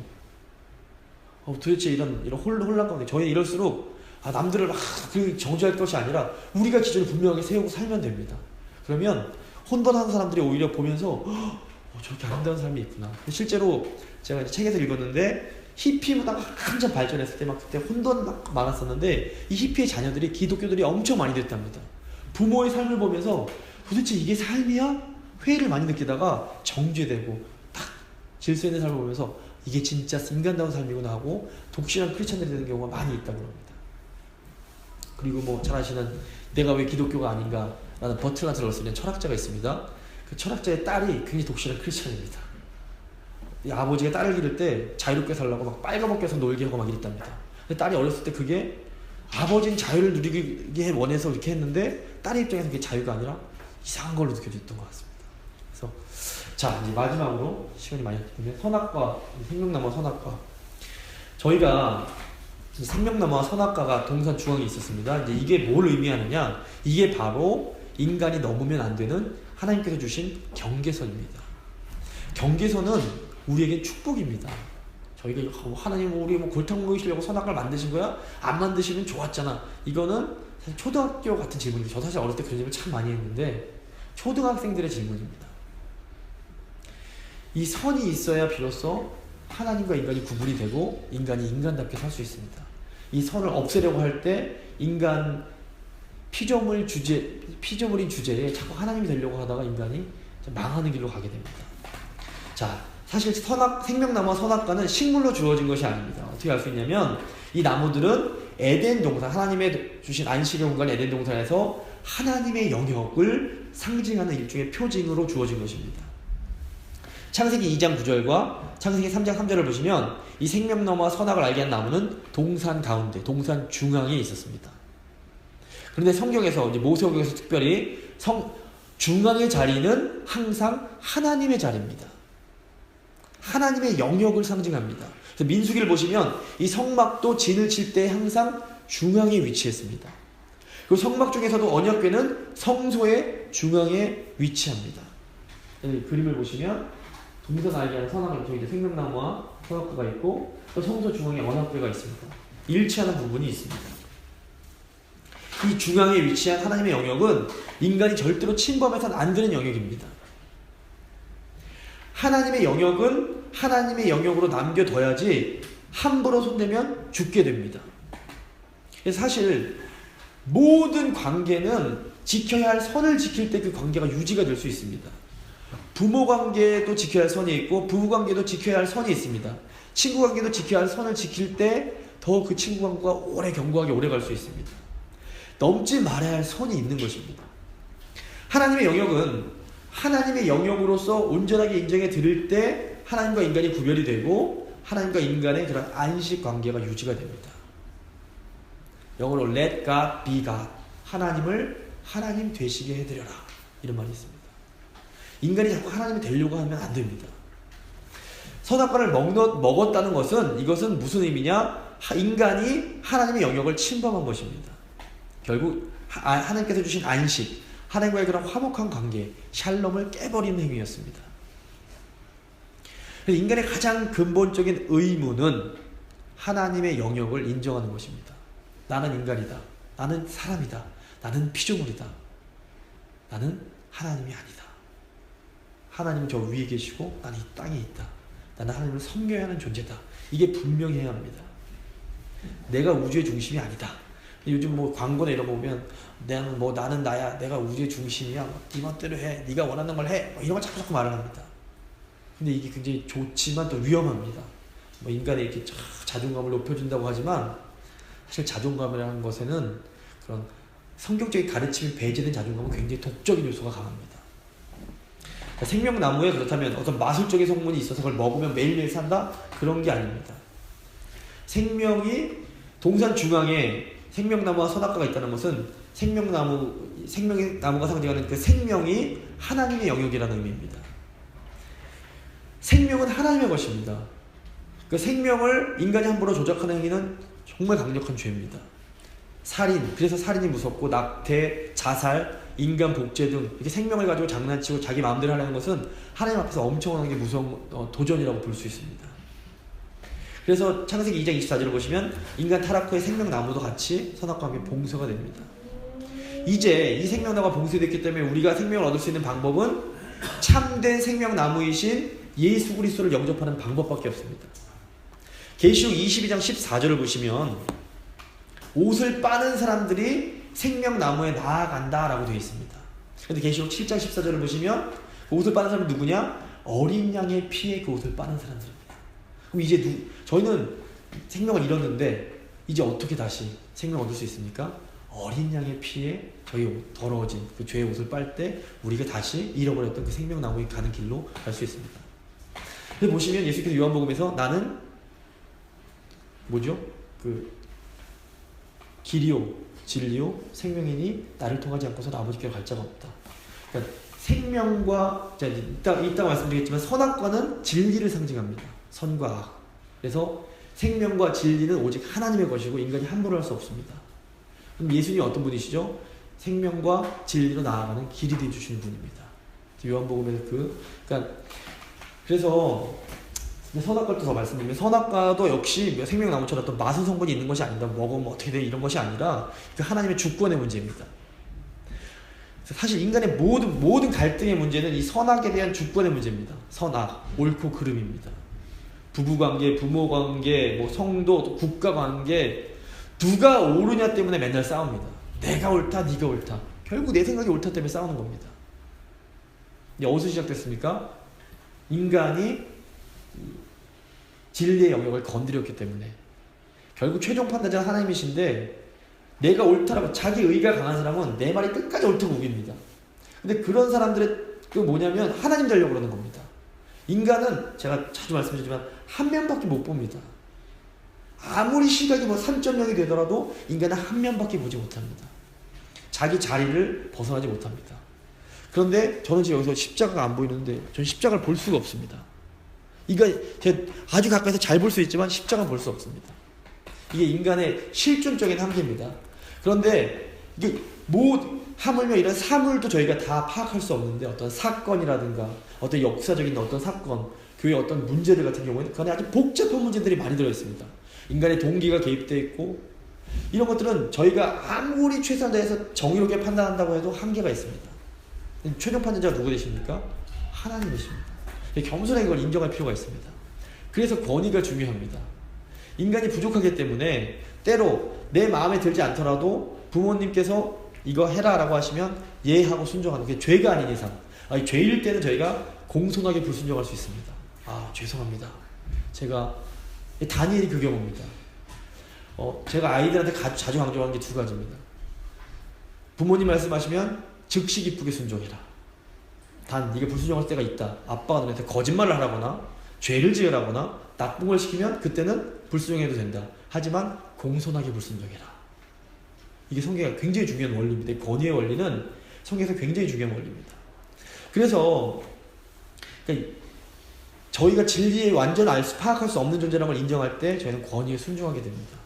도대체 이런 혼란 가운데 저희 이럴수록 남들을 막 정죄할 것이 아니라 우리가 기준을 분명하게 세우고 살면 됩니다. 그러면 혼돈하는 사람들이 오히려 보면서 저렇게 아름다운 삶이 있구나. 실제로 제가 이제 책에서 읽었는데 히피 문화가 한참 발전했을 때 막 그때 혼돈 막 많았었는데 이 히피의 자녀들이 기독교들이 엄청 많이 됐답니다. 부모의 삶을 보면서 도대체 이게 삶이야? 회의를 많이 느끼다가 정죄되고 딱 질서 있는 삶을 보면서 이게 진짜 인간다운 삶이구나 하고 독실한 크리스천들이 되는 경우가 많이 있다고 합니다. 그리고 뭐 잘 아시는 내가 왜 기독교가 아닌가 라는 버트란트 러셀이라는 철학자가 있습니다. 그 철학자의 딸이 굉장히 독실한 크리스천입니다. 이 아버지가 딸을 기를 때 자유롭게 살라고 막 빨가벗게 해서 놀게 하고 막 이랬답니다. 근데 딸이 어렸을 때 그게 아버지는 자유를 누리게 원해서 이렇게 했는데 딸의 입장에서 그게 자유가 아니라 이상한 걸로 느껴졌던 것 같습니다. 그래서 자, 이제 마지막으로 시간이 많이 없기 때문에 선악과, 생명나무와 선악과. 저희가 생명나무와 선악과가 동산 중앙에 있었습니다. 이제 이게 뭘 의미하느냐? 이게 바로 인간이 넘으면 안 되는 하나님께서 주신 경계선입니다. 경계선은 우리에게 축복입니다. 저희가 하나님 우리 골탕 먹이시려고 선악과를 만드신 거야? 안 만드시면 좋았잖아. 이거는 사실 초등학교 같은 질문이에요. 저 사실 어릴 때 그런 질문 참 많이 했는데 초등학생들의 질문입니다. 이 선이 있어야 비로소 하나님과 인간이 구분이 되고 인간이 인간답게 살 수 있습니다. 이 선을 없애려고 할 때 인간 피조물인 주제에 자꾸 하나님이 되려고 하다가 인간이 망하는 길로 가게 됩니다. 자, 사실 생명나무와 선악과는 식물로 주어진 것이 아닙니다. 어떻게 알 수 있냐면 이 나무들은 에덴 동산, 하나님의 주신 안식의 공간 에덴 동산에서 하나님의 영역을 상징하는 일종의 표징으로 주어진 것입니다. 창세기 2장 9절과 창세기 3장 3절을 보시면 이 생명나무와 선악을 알게 한 나무는 동산 가운데, 동산 중앙에 있었습니다. 그런데 성경에서, 이제 모세오경에서 특별히 중앙의 자리는 항상 하나님의 자리입니다. 하나님의 영역을 상징합니다. 그래서 민수기를 보시면 이 성막도 진을 칠 때 항상 중앙에 위치했습니다. 그리고 성막 중에서도 언약궤는 성소의 중앙에 위치합니다. 그림을 보시면 동산 알게 하는 선악을 저기 생명나무와 선악과가 있고 또 성소 중앙에 언약궤가 있습니다. 일치하는 부분이 있습니다. 이 중앙에 위치한 하나님의 영역은 인간이 절대로 침범해서는 안 되는 영역입니다. 하나님의 영역은 하나님의 영역으로 남겨둬야지 함부로 손대면 죽게 됩니다. 그래서 사실 모든 관계는 지켜야 할 선을 지킬 때 그 관계가 유지가 될 수 있습니다. 부모 관계도 지켜야 할 선이 있고 부부 관계도 지켜야 할 선이 있습니다. 친구 관계도 지켜야 할 선을 지킬 때 더 그 친구 관계가 오래 견고하게 오래 갈 수 있습니다. 넘지 말아야 할 선이 있는 것입니다. 하나님의 영역은 하나님의 영역으로서 온전하게 인정해 드릴 때 하나님과 인간이 구별이 되고 하나님과 인간의 그런 안식 관계가 유지가 됩니다. 영어로 let God be God. 하나님을 하나님 되시게 해드려라. 이런 말이 있습니다. 인간이 자꾸 하나님이 되려고 하면 안 됩니다. 선악과를 먹었다는 것은 이것은 무슨 의미냐? 인간이 하나님의 영역을 침범한 것입니다. 결국 하나님께서 주신 안식, 하나님과의 그런 화목한 관계, 샬롬을 깨버리는 행위였습니다. 그래서 인간의 가장 근본적인 의무는 하나님의 영역을 인정하는 것입니다. 나는 인간이다. 나는 사람이다. 나는 피조물이다. 나는 하나님이 아니다. 하나님은 저 위에 계시고 나는 이 땅에 있다. 나는 하나님을 섬겨야 하는 존재다. 이게 분명해야 합니다. 내가 우주의 중심이 아니다. 요즘 뭐 광고나 이런 거 보면 나는 나야. 내가 우주의 중심이야. 네 멋대로 해. 네가 원하는 걸 해. 이런 걸 자꾸 말을 합니다. 근데 이게 굉장히 좋지만 또 위험합니다. 인간의 이렇게 자존감을 높여준다고 하지만 사실 자존감이라는 것에는 그런 성경적인 가르침이 배제된 자존감은 굉장히 독적인 요소가 강합니다. 생명나무에 그렇다면 어떤 마술적인 성분이 있어서 그걸 먹으면 매일매일 산다? 그런 게 아닙니다. 생명이 동산 중앙에 생명나무와 선악과가 있다는 것은 생명의 나무가 상징하는 그 생명이 하나님의 영역이라는 의미입니다. 생명은 하나님의 것입니다. 그 생명을 인간이 함부로 조작하는 행위는 정말 강력한 죄입니다. 살인, 그래서 살인이 무섭고 낙태, 자살, 인간 복제 등 이렇게 생명을 가지고 장난치고 자기 마음대로 하려는 것은 하나님 앞에서 엄청나게 무서운 도전이라고 볼 수 있습니다. 그래서 창세기 2장 24절을 보시면 인간 타락 후에 생명나무도 같이 선악과 함께 봉쇄가 됩니다. 이제 이 생명나무가 봉쇄됐기 때문에 우리가 생명을 얻을 수 있는 방법은 참된 생명나무이신 예수 그리스도를 영접하는 방법밖에 없습니다. 계시록 22장 14절을 보시면 옷을 빠는 사람들이 생명나무에 나아간다라고 되어 있습니다. 그런데 계시록 7장 14절을 보시면 옷을 빠는 사람은 누구냐? 어린 양의 피에 그 옷을 빠는 사람들입니다. 그럼 이제 저희는 생명을 잃었는데 이제 어떻게 다시 생명을 얻을 수 있습니까? 어린 양의 피에 저희 더러워진 그 죄의 옷을 빨 때 우리가 다시 잃어버렸던 그 생명나무에 가는 길로 갈 수 있습니다. 근데 보시면 예수께서 요한복음에서 나는 뭐죠? 그 길이요 진리요 생명이니 나를 통하지 않고서 아버지께로 갈 자가 없다. 그러니까 생명과 이따가 말씀드리겠지만 선악과는 진리를 상징합니다. 선과 악. 그래서 생명과 진리는 오직 하나님의 것이고 인간이 함부로 할 수 없습니다. 그럼 예수님이 어떤 분이시죠? 생명과 진리로 나아가는 길이 되어주시는 분입니다. 요한복음에서 그래서 선악과를 더 말씀드리면 선악과도 역시 생명나무처럼 어떤 마술 성분이 있는 것이 아니다. 먹으면 어떻게 돼 이런 것이 아니라 그 하나님의 주권의 문제입니다. 사실 인간의 모든 갈등의 문제는 이 선악에 대한 주권의 문제입니다. 선악, 옳고 그름입니다. 부부관계, 부모관계, 성도, 국가관계 누가 옳으냐 때문에 맨날 싸웁니다. 내가 옳다, 네가 옳다. 결국 내 생각이 옳다 때문에 싸우는 겁니다. 이제 어디서 시작됐습니까? 인간이 진리의 영역을 건드렸기 때문에 결국 최종 판단자는 하나님이신데 내가 옳다라고 자기 의가 강한 사람은 내 말이 끝까지 옳다고 우깁니다. 근데 그런 사람들의 뭐냐면 하나님 되려고 그러는 겁니다. 인간은 제가 자주 말씀드리지만 한 면밖에 못 봅니다. 아무리 시각이 3.0이 되더라도 인간은 한 면밖에 보지 못합니다. 자기 자리를 벗어나지 못합니다. 그런데 저는 지금 여기서 십자가가 안 보이는데 저는 십자가를 볼 수가 없습니다. 제가 아주 가까이서 잘 볼 수 있지만 십자가는 볼 수 없습니다. 이게 인간의 실존적인 한계입니다. 그런데 이게 하물며 이런 사물도 저희가 다 파악할 수 없는데 어떤 사건이라든가 어떤 역사적인 어떤 사건, 교회의 어떤 문제들 같은 경우에는 그 안에 아주 복잡한 문제들이 많이 들어있습니다. 인간의 동기가 개입되어 있고 이런 것들은 저희가 아무리 최선을 다해서 정의롭게 판단한다고 해도 한계가 있습니다. 최종 판단자가 누구 되십니까? 하나님이십니다. 겸손하게 그걸 인정할 필요가 있습니다. 그래서 권위가 중요합니다. 인간이 부족하기 때문에 때로 내 마음에 들지 않더라도 부모님께서 이거 해라 라고 하시면 예 하고 순종하는 게 죄가 아닌 이상 죄일 때는 저희가 공손하게 불순종할 수 있습니다. 죄송합니다. 제가 다니엘이 그 경우입니다. 제가 아이들한테 자주 강조하는 게 두 가지입니다. 부모님 말씀하시면 즉시 기쁘게 순종해라. 단 네가 불순종할 때가 있다. 아빠가 너한테 거짓말을 하라거나 죄를 지으라거나 나쁜 걸 시키면 그때는 불순종해도 된다. 하지만 공손하게 불순종해라. 이게 성경에 굉장히 중요한 원리입니다. 권위의 원리는 성경에서 굉장히 중요한 원리입니다. 그래서 저희가 진리의 완전 파악할 수 없는 존재라는 걸 인정할 때 저희는 권위에 순종하게 됩니다.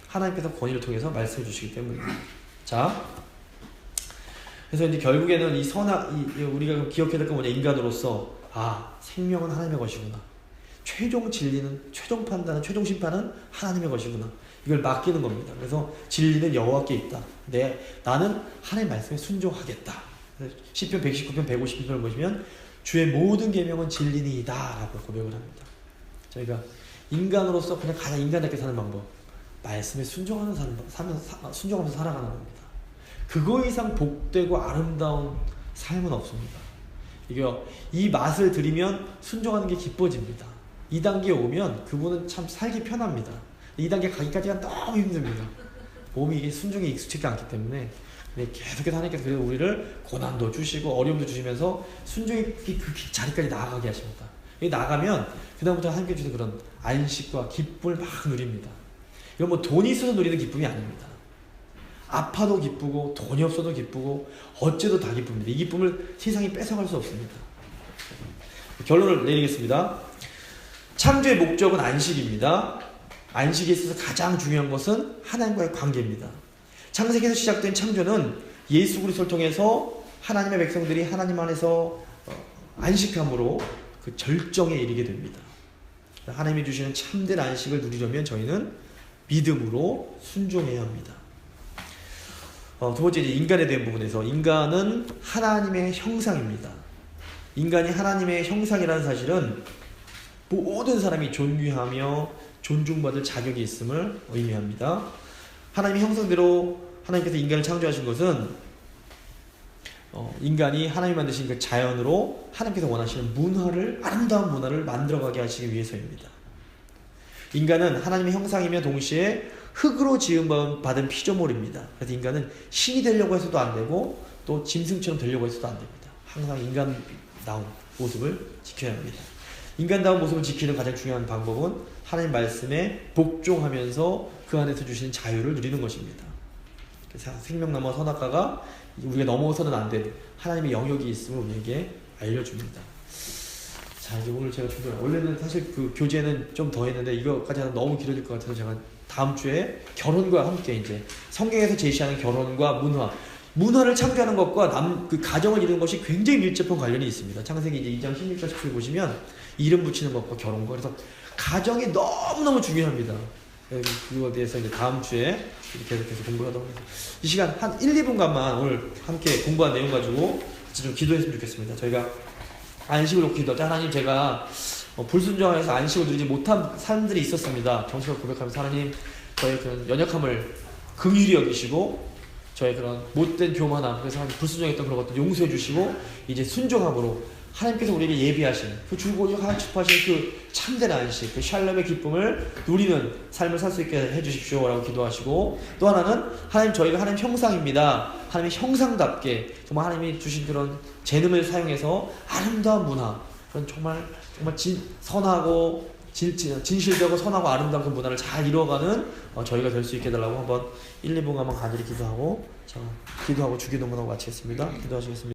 하나님께서 권위를 통해서 말씀해 주시기 때문입니다. 자, 그래서 이제 결국에는 우리가 기억해야 될 건 뭐냐? 인간으로서 생명은 하나님의 것이구나. 최종 진리는, 최종 판단은, 최종 심판은 하나님의 것이구나. 이걸 맡기는 겁니다. 그래서 진리는 여호와께 있다. 나는 하나님 말씀에 순종하겠다. 시편 119편 150편을 보시면 주의 모든 계명은 진리니이다 라고 고백을 합니다. 저희가 인간으로서 그냥 가장 인간답게 사는 방법, 말씀에 순종하면서 살아가는 겁니다. 그거 이상 복되고 아름다운 삶은 없습니다. 이 맛을 들이면 순종하는 게 기뻐집니다. 2단계에 오면 그분은 참 살기 편합니다. 2단계 가기까지가 너무 힘듭니다. 몸이 이게 순종에 익숙하지 않기 때문에 계속해서 하나님께서 그래서 우리를 고난도 주시고 어려움도 주시면서 순종의 그 자리까지 나아가게 하십니다. 여기 나가면 그다음부터 하나님께 주신 그런 안식과 기쁨을 막 누립니다. 이건 돈이 있어서 누리는 기쁨이 아닙니다. 아파도 기쁘고 돈이 없어도 기쁘고 어째도 다 기쁩니다. 이 기쁨을 세상이 뺏어갈 수 없습니다. 결론을 내리겠습니다. 창조의 목적은 안식입니다. 안식에 있어서 가장 중요한 것은 하나님과의 관계입니다. 창세기에서 시작된 창조는 예수 그리스도를 통해서 하나님의 백성들이 하나님 안에서 안식함으로 그 절정에 이르게 됩니다. 하나님이 주시는 참된 안식을 누리려면 저희는 믿음으로 순종해야 합니다. 두 번째, 이제 인간에 대한 부분에서, 인간은 하나님의 형상입니다. 인간이 하나님의 형상이라는 사실은 모든 사람이 존귀하며 존중받을 자격이 있음을 의미합니다. 하나님의 형상대로 하나님께서 인간을 창조하신 것은 인간이 하나님이 만드신 그 자연으로 하나님께서 원하시는 문화를, 아름다운 문화를 만들어가게 하시기 위해서입니다. 인간은 하나님의 형상이며 동시에 흙으로 지음받은 피조물입니다. 그래서 인간은 신이 되려고 해서도 안 되고 또 짐승처럼 되려고 해서도 안 됩니다. 항상 인간다운 모습을 지켜야 합니다. 인간다운 모습을 지키는 가장 중요한 방법은 하나님 말씀에 복종하면서 그 안에서 주시는 자유를 누리는 것입니다. 그래서 생명나무 선악과가 우리가 넘어서는 안 되는 하나님의 영역이 있음을 우리에게 알려줍니다. 자, 이제 오늘 제가 준비한, 원래는 사실 그 교재는 좀 더 했는데 이거까지 하면 너무 길어질 것 같아서 제가 다음 주에 결혼과 함께 이제 성경에서 제시하는 결혼과 문화를 창조하는 것과 그 가정을 이루는 것이 굉장히 밀접한 관련이 있습니다. 창세기 이제 2장 16절 17절 보시면 이름 붙이는 것과 결혼과, 그래서 가정이 너무너무 중요합니다. 그거에 대해서 이제 다음 주에 계속해서 공부하도록 하겠습니다. 이 시간 한 1, 2분간만 오늘 함께 공부한 내용 가지고 좀 기도했으면 좋겠습니다. 저희가 안식을 놓고 기도하자. 하나님, 제가 불순종해서 안식을 누리지 못한 사람들이 있었습니다. 정식으로 고백하면서, 하나님, 저의 그런 연약함을 긍휼히 여기시고 저의 그런 못된 교만함, 그래서 불순종했던 그런 것들 용서해 주시고 이제 순종함으로 하나님께서 우리에게 예비하신 그 주고 하신 그 참된 안식, 그 샬롬의 기쁨을 누리는 삶을 살 수 있게 해주십시오 라고 기도하시고, 또 하나는 하나님, 저희가 하나님 형상입니다. 하나님의 형상답게 정말 하나님이 주신 그런 재능을 사용해서 아름다운 문화, 그런 정말 선하고 진실되고 선하고 아름다운 그 문화를 잘 이루어가는 저희가 될 수 있게 해달라고 한번 1, 2분간 한번 간절히 기도하고 주기도문하고 마치겠습니다. 기도하시겠습니다.